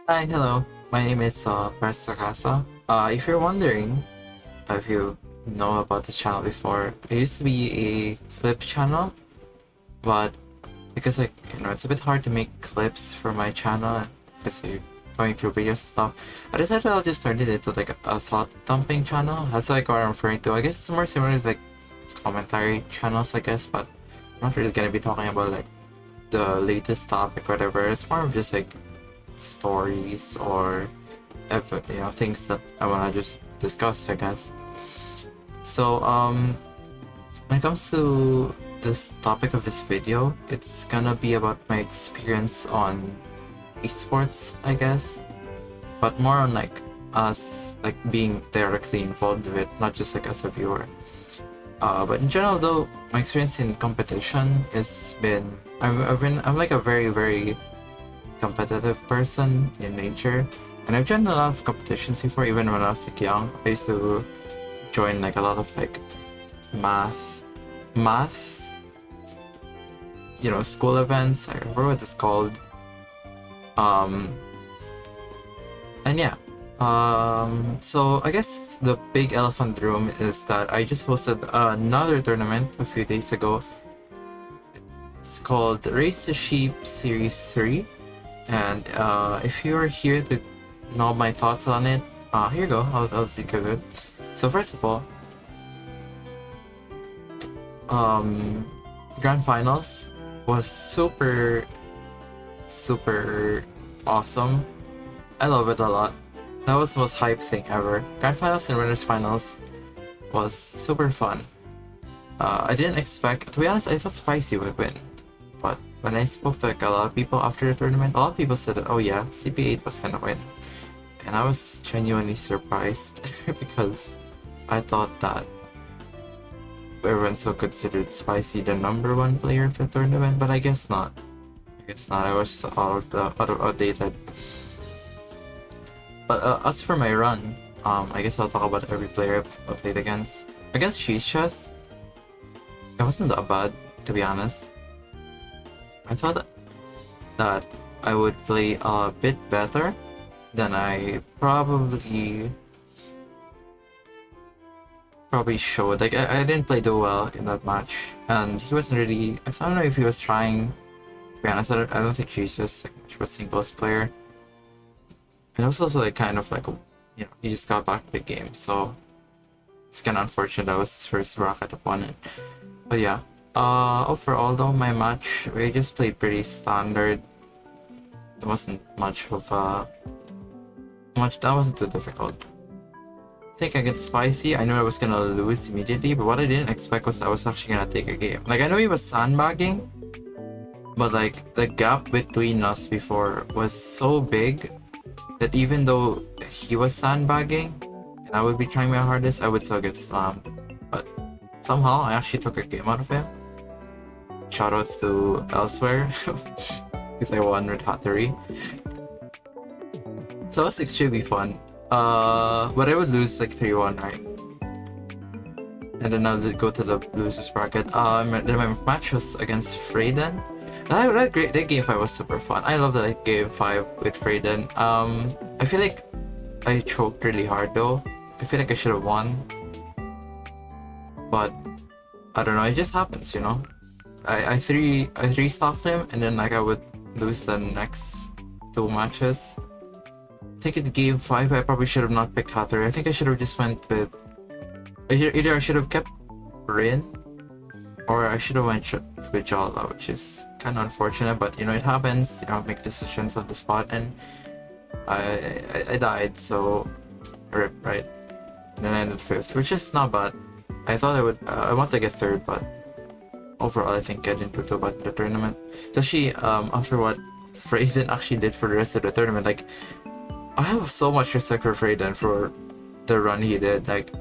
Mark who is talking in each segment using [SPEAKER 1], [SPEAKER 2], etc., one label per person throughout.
[SPEAKER 1] Hi, hello. My name is Tsukasa. If you're wondering if you know about the channel before, I used to be a clip channel, but because it's a bit hard to make clips for my channel because you're going through video stuff, I decided I'll just turn it into like a thought dumping channel. That's like what I'm referring to. I guess it's more similar to like commentary channels, I guess, but I'm not really gonna be talking about like the latest topic, whatever. It's more of just like stories or things that I wanna just discuss, I guess. So when it comes to this topic of this video, it's gonna be about my experience on esports, I guess, but more on like us like being directly involved with it, not just like as a viewer. But in general, though, my experience in competition has been I'm like a very competitive person in nature, and I've joined a lot of competitions before. Even when I was like young, I used to join like a lot of like math, school events. I remember what it's called. Um, and yeah. So I guess the big elephant in the room is that I just hosted another tournament a few days ago. It's called Race to Sheep Series 3. And if you are here to know my thoughts on it, here you go. I'll take a bit. So first of all, the grand finals was super awesome. I love it a lot. That was the most hype thing ever. Grand finals and winners finals was super fun. I didn't expect, to be honest, I thought Spicy would win, but when I spoke to like a lot of people after the tournament, a lot of people said that, oh yeah, CP8 was gonna win. And I was genuinely surprised because I thought that everyone so considered Spicy the #1 player of the tournament, but I guess not. I was outdated. But as for my run, I guess I'll talk about every player I've played against. Against Cheese, it wasn't that bad, to be honest. I thought that I would play a bit better than I probably showed. Like I didn't play too well in that match, and he wasn't really. I don't know if he was trying. To be honest, I don't think he's just like much of a singles player. And it was also like kind of like he just got back to the game, so it's kind of unfortunate that was his first bracket opponent. But yeah, overall though, my match, we just played pretty standard. There wasn't much of that wasn't too difficult. I think against Spicy, I knew I was gonna lose immediately, but what I didn't expect was I was actually gonna take a game. Like I know he was sandbagging, but like the gap between us before was so big that even though he was sandbagging and I would be trying my hardest, I would still get slammed. But somehow I actually took a game out of him. Shoutouts to Elsewhere because I won with Hattori. So it was extremely fun. But I would lose like 3-1, right? And then I'll go to the losers bracket. Then my match was against Freyden. That game 5 was super fun. I love that game 5 with Freyden. I feel like I choked really hard though. I feel like I should have won. But I don't know, it just happens, you know? I three stocked him and then like I would lose the next 2 matches. I think in game 5 I probably should have not picked Hatter. I think I should have just went with either I should have kept Rin or I should have went with Jala, which is kind of unfortunate, but it happens. Make decisions on the spot, and I died, so rip, right? And then I ended 5th, which is not bad. I thought I wanted to get 3rd, but overall I think I didn't do too bad in the tournament. Especially after what Freyden actually did for the rest of the tournament. Like, I have so much respect for Freyden for the run he did. Like,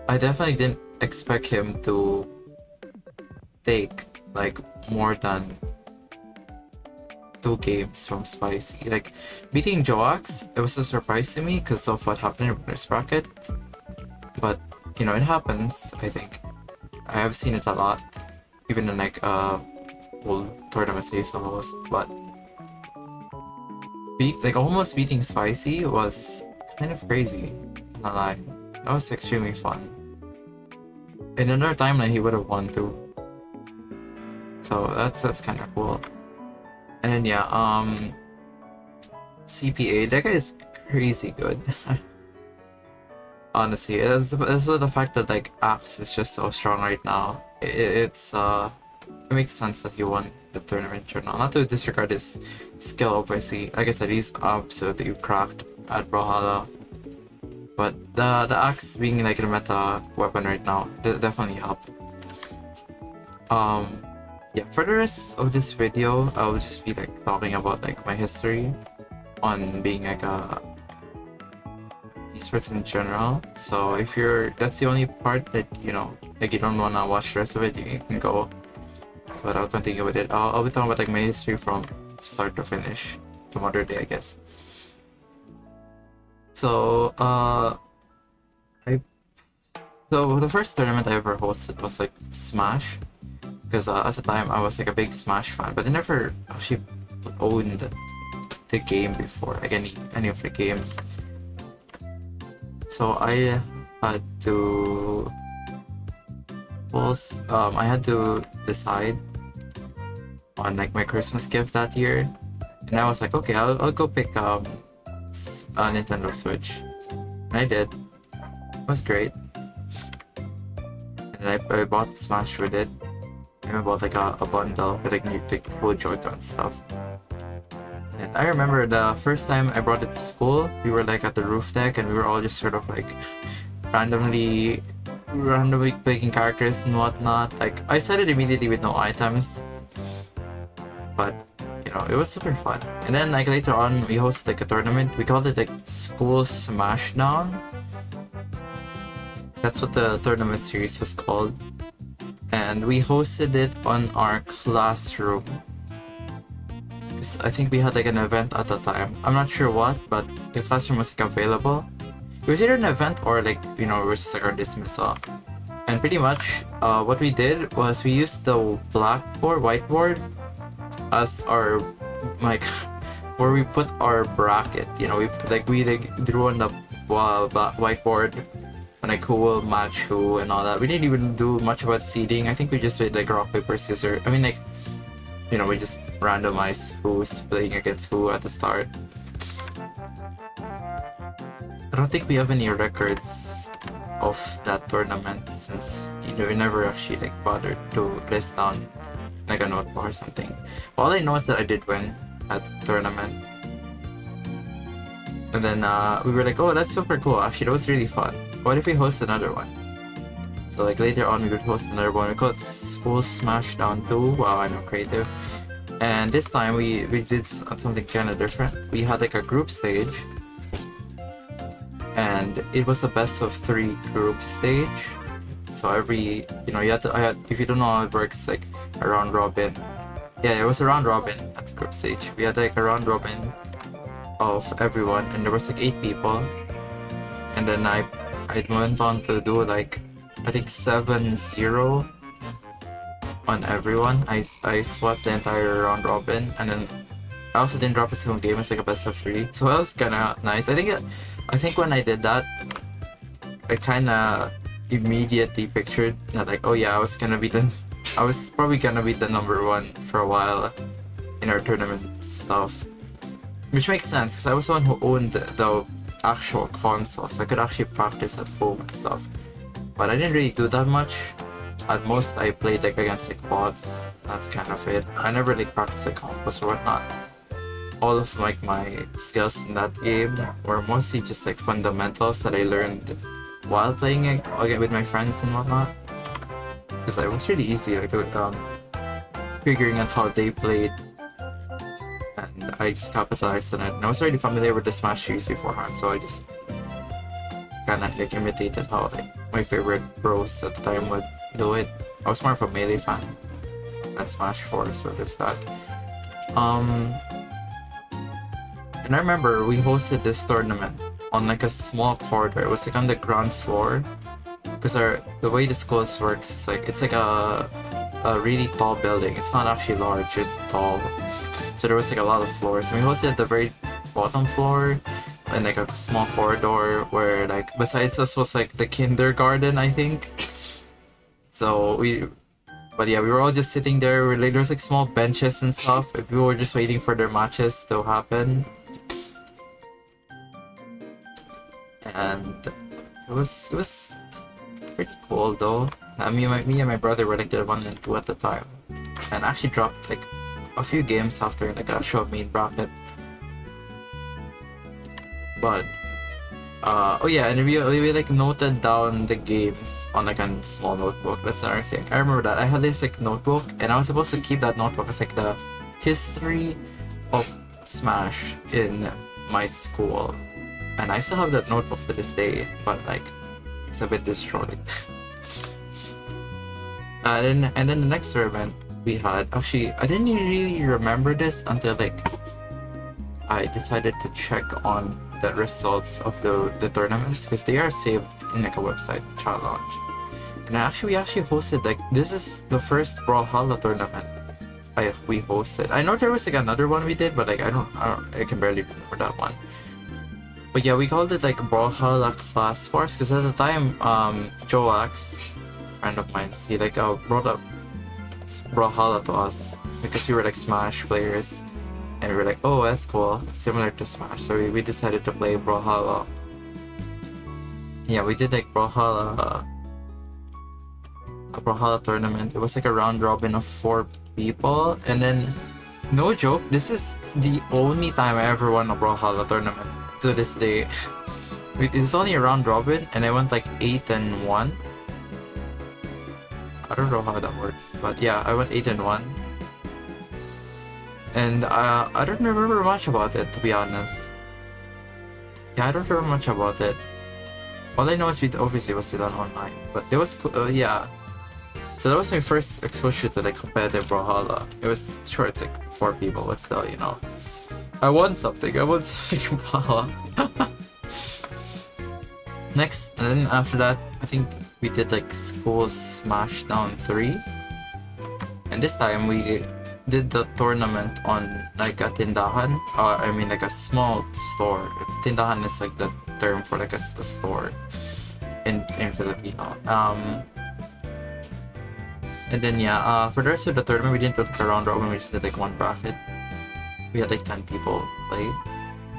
[SPEAKER 1] I definitely didn't expect him to take like more than 2 games from Spicy. Like, beating Joax, it was a surprise to me because of what happened in this bracket. But it happens. I think I have seen it a lot, even in like old tournaments I used to host. But like almost beating Spicy was kind of crazy. Not lie, that was extremely fun. In another timeline, he would have won too. So that's kind of cool. And then yeah, CPA, that guy is crazy good. Honestly, it's the fact that like Axe is just so strong right now. It makes sense that he won the tournament journal. Not to disregard his skill, obviously. Like I said, he's absolutely cracked at Brawlhalla. But the axe being like a meta weapon right now definitely helped. Yeah, for the rest of this video, I'll just be like talking about like my history on being like a esports in general. So if that's the only part that like you don't wanna watch the rest of it, you can go. But I'll continue with it. I'll be talking about like my history from start to finish to modern day, I guess. So so the first tournament I ever hosted was like Smash, because at the time I was like a big Smash fan, but I never actually owned the game before, like any of the games. So I had to I had to decide on like my Christmas gift that year, and I was like, okay, I'll go pick a Nintendo Switch, and I did. It was great, and I bought Smash with it, and I bought like a bundle with like new cool Joy-Con stuff. And I remember the first time I brought it to school, we were like at the roof deck, and we were all just sort of like randomly picking characters and whatnot. Like I set it immediately with no items, but it was super fun. And then like later on we hosted like a tournament. We called it like School Smashdown. That's what the tournament series was called. And we hosted it on our classroom. I think we had like an event at the time. I'm not sure what, but the classroom was like available. It was either an event or like it was just like our dismissal. And pretty much what we did was we used the whiteboard as our like where we put our bracket. We drew on the whiteboard and like who will match who and all that. We didn't even do much about seeding. I think we just did like rock paper scissors. I mean like we just randomized who's playing against who at the start. I don't think we have any records of that tournament, since we never actually like bothered to list down like a notebook or something. All I know is that I did win at the tournament. And then we were like, oh, that's super cool, actually that was really fun. What if we host another one? So like later on we would host another one. We called it School Smashdown 2. Wow, I know, creative. And this time we did something kind of different. We had like a group stage, and it was a best of 3 group stage. So every if you don't know how it works, like a round robin. Yeah, it was a round robin at the group stage. We had like a round robin of everyone, and there was like 8 people. And then I went on to do like I think 7-0 on everyone. I swept the entire round robin, and then I also didn't drop a single game. It's like a best of 3, so that was kinda nice. I think when I did that, I kinda immediately pictured that like, oh yeah, I was probably gonna be the #1 for a while in our tournament stuff, which makes sense because I was the one who owned the actual console, so I could actually practice at home and stuff. But I didn't really do that much. At most, I played like against like bots. That's kind of it. I never like practiced like combos or whatnot. All of like my skills in that game were mostly just like fundamentals that I learned while playing it again with my friends and whatnot. Because it was really easy, like figuring out how they played, and I just capitalized on it. And I was already familiar with the Smash series beforehand, so I just kind of like imitated how like my favorite pros at the time would do it. I was more of a Melee fan than Smash 4, so there's that. And I remember we hosted this tournament on like a small corridor. It was like on the ground floor, because the way the schools works is like it's like a really tall building. It's not actually large, it's tall. So there was like a lot of floors. And we hosted at the very bottom floor, and like a small corridor where like besides us was like the kindergarten, I think. So but yeah, we were all just sitting there. There was like small benches and stuff. We were just waiting for their matches to happen, and it was pretty cool though. Me and my brother were like the 1 and 2 at the time, and actually dropped like a few games after like actual main bracket. But oh yeah, and we like noted down the games on like a small notebook. That's another thing. I remember that I had this like notebook, and I was supposed to keep that notebook as like the history of Smash in my school, and I still have that notebook to this day. But like, it's a bit destroyed. And then the next tournament we had, actually I didn't really remember this until like I decided to check on the results of the tournaments, because they are saved in like a website challenge. And we actually hosted like, this is the first Brawlhalla tournament we hosted. I know there was like another one we did, but like I can barely remember that one. But yeah, we called it like Brawlhalla Class Wars, because at the time Joax, friend of mine, he like brought up Brawlhalla to us because we were like Smash players, and we were like, oh, that's cool, similar to Smash. So we decided to play Brawlhalla. Yeah, we did like Brawlhalla, a Brawlhalla tournament. It was like a round robin of 4 people, and then no joke, this is the only time I ever won a Brawlhalla tournament to this day. It was only a round robin, and I went like 8-1. I don't know how that works, but yeah, I went 8-1. And I don't remember much about it, to be honest. Yeah, I don't remember much about it. All I know is we obviously was still on online, but it was cool. Yeah. So that was my first exposure to like competitive Brawlhalla. It was sure it's like 4 people, but still, you know, I won something. I won something in Brawlhalla. Next, and then after that, I think we did like School Smashdown 3, and this time we did the tournament on like a tindahan. I mean like a small store. Tindahan is like the term for like a store in Filipino. And then yeah, for the rest of the tournament we didn't do like a round robin. We just did like 1 bracket. We had like 10 people play.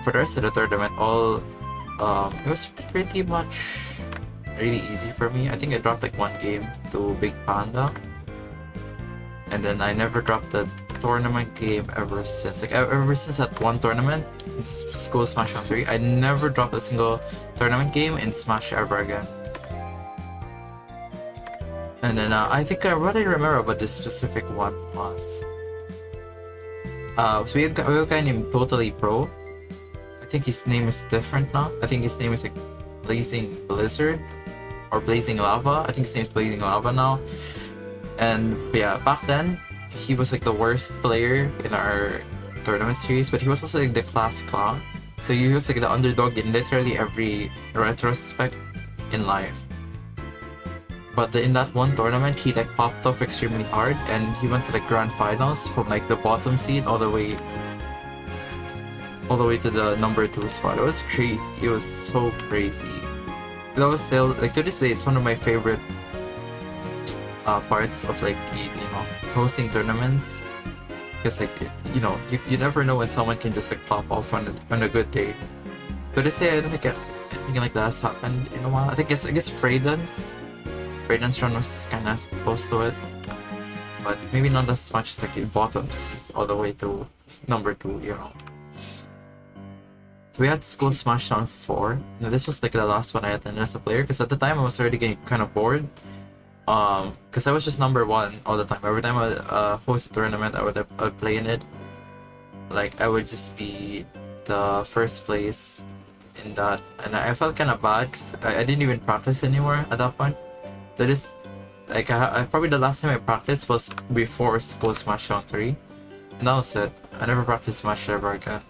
[SPEAKER 1] For the rest of the tournament, it was pretty much really easy for me. I think I dropped like 1 game to Big Panda, and then I never dropped a tournament game ever since. Like ever since that one tournament, School Smashdown 3, I never dropped a single tournament game in Smash ever again. And then I think what I remember about this specific one was, so we have a guy named Totally Pro. I think his name is different now. I think his name is like Blazing Blizzard or Blazing Lava. I think his name is Blazing Lava now. And yeah, back then he was like the worst player in our tournament series, but he was also like the class clown. So he was like the underdog in literally every retrospect in life. But in that one tournament, he like popped off extremely hard, and he went to like grand finals from like the bottom seed all the way to the number 2 spot. It was crazy. It was so crazy. That was still like, to this day, it's one of my favorite parts of like hosting tournaments, because like you never know when someone can just like pop off on a good day. To this day, I don't think anything like that has happened in a while. I guess Freyden's run was kind of close to it, but maybe not as much as like the bottom seed all the way to number 2. So we had School Smashdown 4. Now this was like the last one I attended as a player, because at the time I was already getting kind of bored. Because I was just number 1 all the time. Every time I host a tournament, I would play in it. Like I would just be the first place in that, and I felt kind of bad because I didn't even practice anymore at that point. So just like I probably the last time I practiced was before School Smashdown 3, and that was it. I never practiced Smash ever again.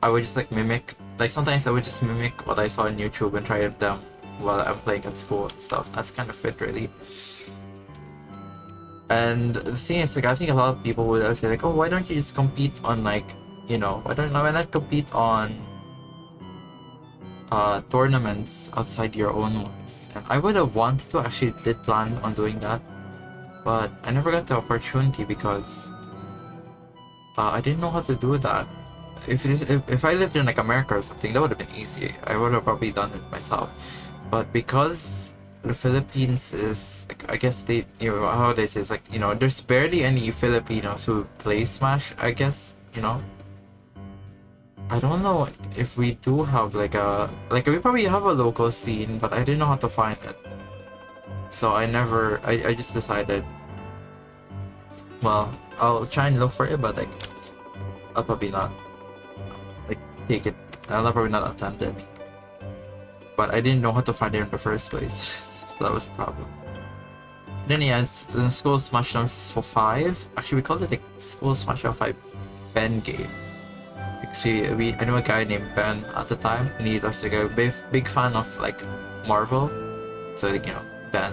[SPEAKER 1] I would just like mimic, like sometimes I would just mimic what I saw on YouTube and try them while I'm playing at school and stuff. That's kind of fit, really. And the thing is, like, I think a lot of people would say like, oh, why don't you just compete on like you know, why not compete on tournaments outside your own ones? And I would have wanted to, actually did plan on doing that, but I never got the opportunity because I didn't know how to do that. If I lived in like America or something, that would have been easy. I would have probably done it myself. But because the Philippines is like, I guess they, you know, how they say, it's like, you know, there's barely any Filipinos who play Smash, I guess, you know. I don't know if we do have like a, like, we probably have a local scene, but I didn't know how to find it. So I just decided, well, I'll try and look for it, but like, I'll probably not, like, take it. I'll probably not attend any. But I didn't know how to find it in the first place, so that was a problem. And then yeah, in School Smashdown for 5, actually we called it like School Smashdown 5 Ben game. Because I knew a guy named Ben at the time, and he was like a big fan of like Marvel. So like, you know, Ben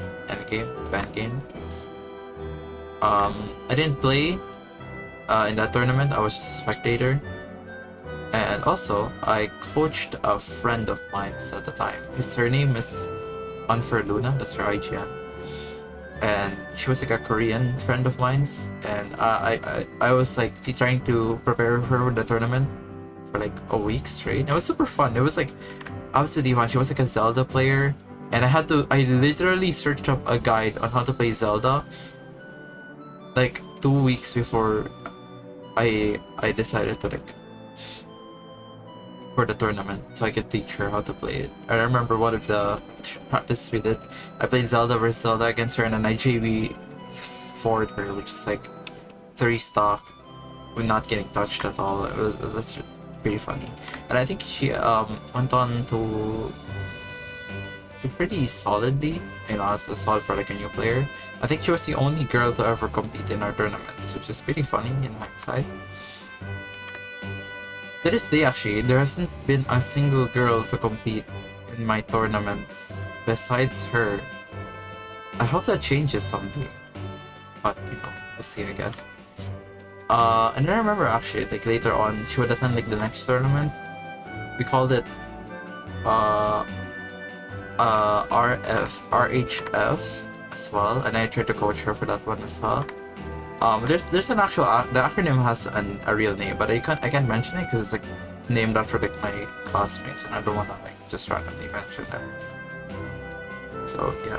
[SPEAKER 1] game. I didn't play in that tournament, I was just a spectator. And also, I coached a friend of mine at the time. Her name is Unfair Luna, that's her IGN. And she was like a Korean friend of mine's, and I was like trying to prepare her for the tournament for like a week straight. It was super fun. It was like absolutely fun. She was like a Zelda player, and I literally searched up a guide on how to play Zelda like 2 weeks before I decided to like for the tournament, so I could teach her how to play it. I remember one of the practice we did, I played Zelda vs Zelda against her, and then I JV forward her, which is like 3 stock with not getting touched at all. That's pretty funny. And I think she went on to pretty solidly, you know, as a solid for like a new player. I think she was the only girl to ever compete in our tournaments, which is pretty funny in hindsight. To this day, actually, there hasn't been a single girl to compete in my tournaments besides her. I hope that changes someday, but you know, we'll see, I guess. And I remember actually, like later on, she would attend like the next tournament. We called it RHF as well, and I tried to coach her for that one as well. There's an actual the acronym has a real name, but I can't mention it because it's like named after like my classmates, and I don't want to like just randomly mention them. So yeah.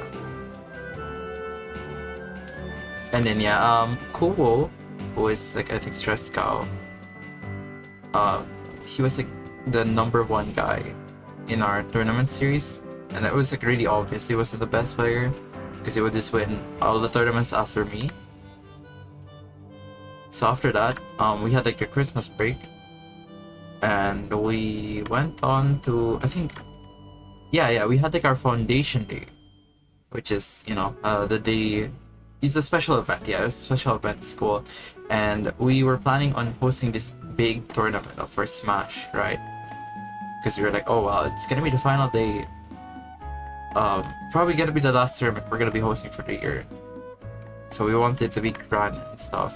[SPEAKER 1] And then yeah, Kuwo, who is like I think Stress Cow. He was like the #1 guy in our tournament series, and it was like really obvious he wasn't the best player because he would just win all the tournaments after me. So after that, we had like the Christmas break, and we went on to, I think, yeah, we had like our foundation day, which is, you know, the day, it's a special event, yeah, it's a special event at school, and we were planning on hosting this big tournament for Smash, right? Because we were like, oh well, it's gonna be the final day, probably gonna be the last tournament we're gonna be hosting for the year, so we wanted to be grand and stuff.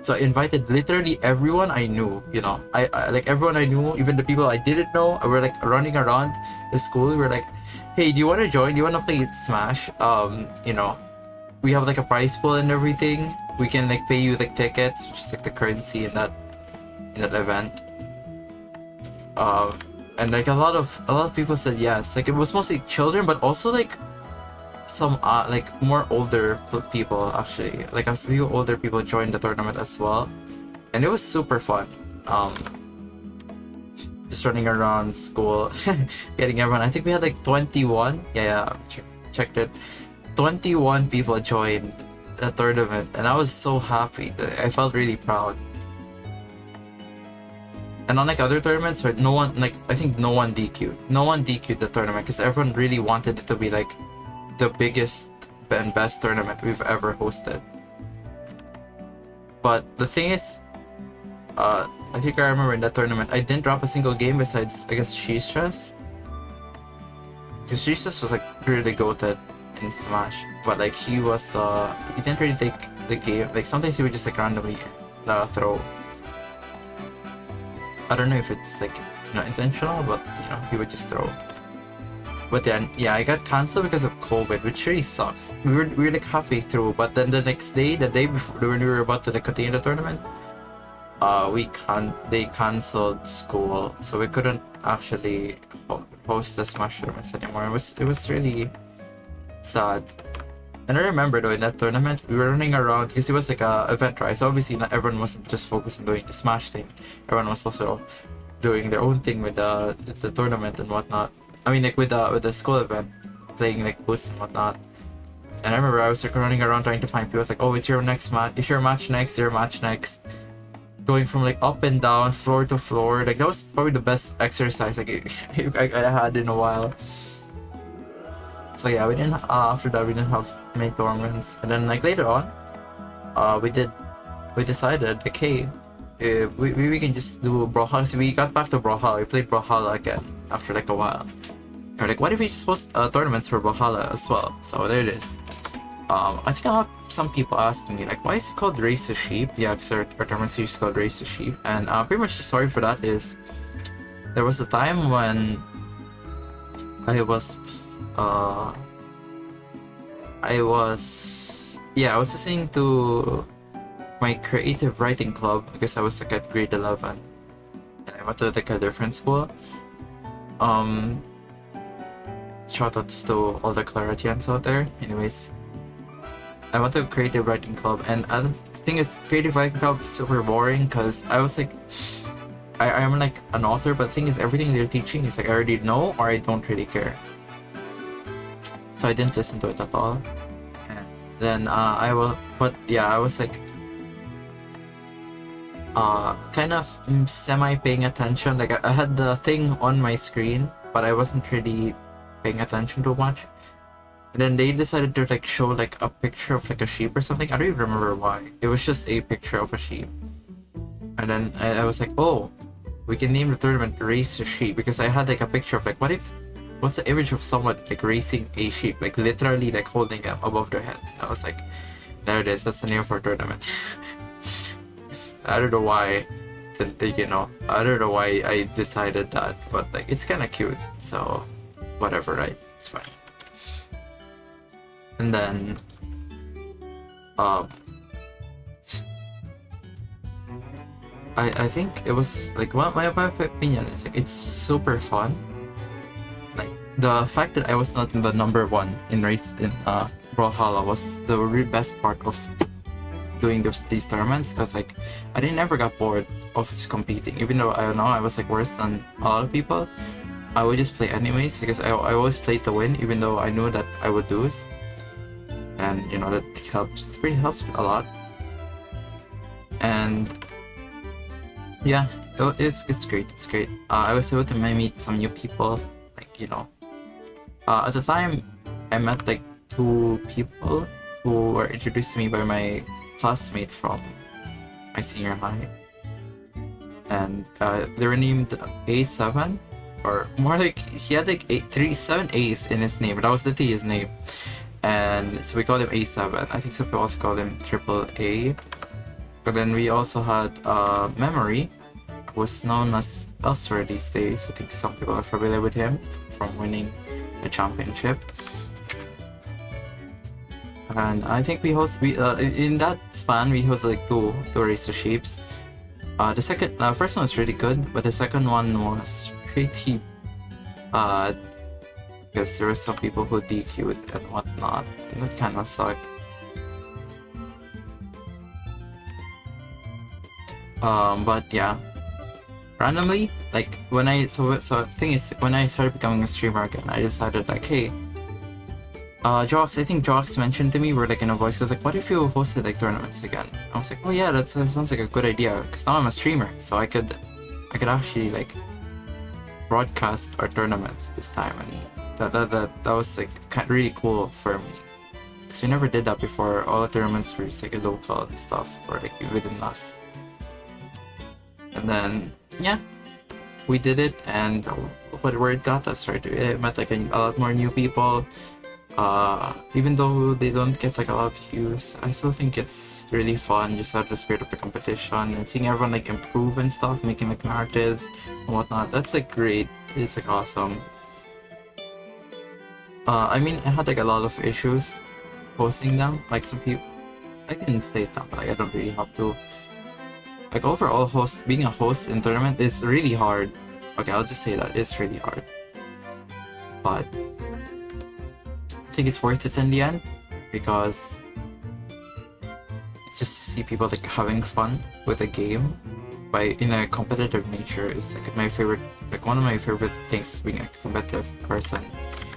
[SPEAKER 1] So I invited literally everyone I knew, you know, I like everyone I knew, even the people I didn't know. We were like running around the school. We were like, hey, do you want to join? Do you want to play Smash? You know, we have like a prize pool and everything. We can like pay you like tickets, which is like the currency in that event. And like a lot of people said yes. Like it was mostly children, but also like some like more older people, actually, like a few older people joined the tournament as well, and it was super fun. Just running around school, getting everyone. I think we had like 21. Yeah, checked it. 21 people joined the tournament, and I was so happy. I felt really proud. And unlike other tournaments where no one, like I think no one DQ'd the tournament because everyone really wanted it to be like the biggest and best tournament we've ever hosted. But the thing is, I think I remember in that tournament, I didn't drop a single game besides, I guess, Stress. Because Stress was like really goated in Smash, but like he didn't really take the game. Like sometimes he would just like randomly throw. I don't know if it's like intentional, but he would just throw. But then yeah, I got cancelled because of COVID, which really sucks. We were like halfway through, but then the next day, the day before when we were about to like continue the tournament, they canceled school, so we couldn't actually host the Smash tournaments anymore. It was really sad. And I remember though in that tournament we were running around because it was like a event, right? So obviously not everyone wasn't just focused on doing the Smash thing. Everyone was also doing their own thing with the tournament and whatnot. I mean, like with the school event, playing like boosts and whatnot. And I remember I was like running around trying to find people. It's like, oh, it's your next match. It's your match next. Your match next. Going from like up and down, floor to floor. Like that was probably the best exercise like I had in a while. So yeah, we didn't. After that, we didn't have many tournaments. And then like later on, we decided like, hey, we can just do Brawlhalla. So we got back to Brawlhalla. We played Brawlhalla again after like a while. We're like, what if we just host tournaments for Brawlhalla as well? So there it is. I think some people asked me like, why is it called Race to Sheep? Yeah, because our tournament series is called Race to Sheep, and pretty much the story for that is there was a time when I was listening to my creative writing club because I was like at grade 11 and I went to like a different school. Shoutouts to all the Claretians out there. Anyways, I went to a creative writing club, and the thing is, creative writing club is super boring because I was like, I'm like an author, but the thing is, everything they're teaching is like I already know or I don't really care. So I didn't listen to it at all. And then I was like kind of semi paying attention. Like I had the thing on my screen, but I wasn't really paying attention too much. And then they decided to like show like a picture of like a sheep or something. I don't even remember why. It was just a picture of a sheep. And then I was like, oh, we can name the tournament Race to Sheep, because I had like a picture of like, what's the image of someone like racing a sheep, like literally like holding it above their head. And I was like, there it is, that's the name of our tournament. I don't know why, I don't know why I decided that, but like it's kind of cute, so whatever, right? It's fine. And then I think it was like, well, my opinion is like it's super fun. Like the fact that I was not in the number one in Brawlhalla was the really best part of doing these tournaments, because like I didn't ever got bored of just competing. Even though I know I was like worse than a lot of people, I would just play anyways because I always played to win, even though I knew that I would lose. And that helps. It really helps a lot. And yeah, it's great. It's great. I was able to meet some new people. Like at the time, I met like 2 people who were introduced to me by my classmate from my senior high, and they were named A7, or more like he had like 7 A's in his name. That was literally his name. And so we called him A7. I think some people also called him Triple A. But then we also had Memory, who was known as elsewhere these days. I think some people are familiar with him from winning the championship. And I think we in that span we hosted like two Race to Sheeps. The first one was really good, but the second one was pretty bad, because there were some people who DQ'd and whatnot, and that kind of sucked. But yeah, randomly, like when I the thing is, when I started becoming a streamer again, I decided like, hey, Jox, I think Jox mentioned to me, we're like in a voice, was like, what if you hosted like tournaments again? I was like, oh yeah, that sounds like a good idea, because now I'm a streamer, so I could actually like broadcast our tournaments this time, and that was like really cool for me, because we never did that before. All the tournaments were just like local and stuff, or like within us. And then yeah, we did it, and where it got us, right? We met like a lot more new people. Even though they don't get like a lot of views, I still think it's really fun just out of the spirit of the competition and seeing everyone like improve and stuff, making like narratives and whatnot. That's like great. It's like awesome. I mean, I had like a lot of issues posting them. Like some people, I can state them, but like I don't really have to. Like overall, being a host in tournament is really hard. Okay, I'll just say that it's really hard, but I think it's worth it in the end because just to see people like having fun with a game by in a competitive nature is like my favorite, like one of my favorite things being a competitive person.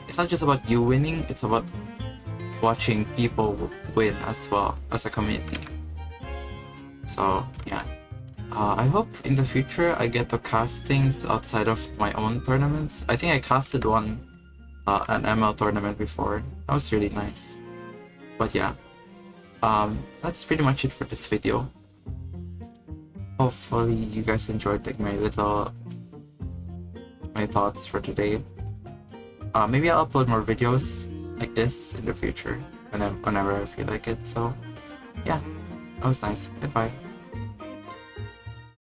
[SPEAKER 1] It's not just about you winning, it's about watching people win as well as a community. So yeah, I hope in the future I get to cast things outside of my own tournaments. I think I casted one an ML tournament before. That was really nice. But yeah, that's pretty much it for this video. Hopefully you guys enjoyed like my thoughts for today. Maybe I'll upload more videos like this in the future whenever I feel like it. So yeah, that was nice. Goodbye.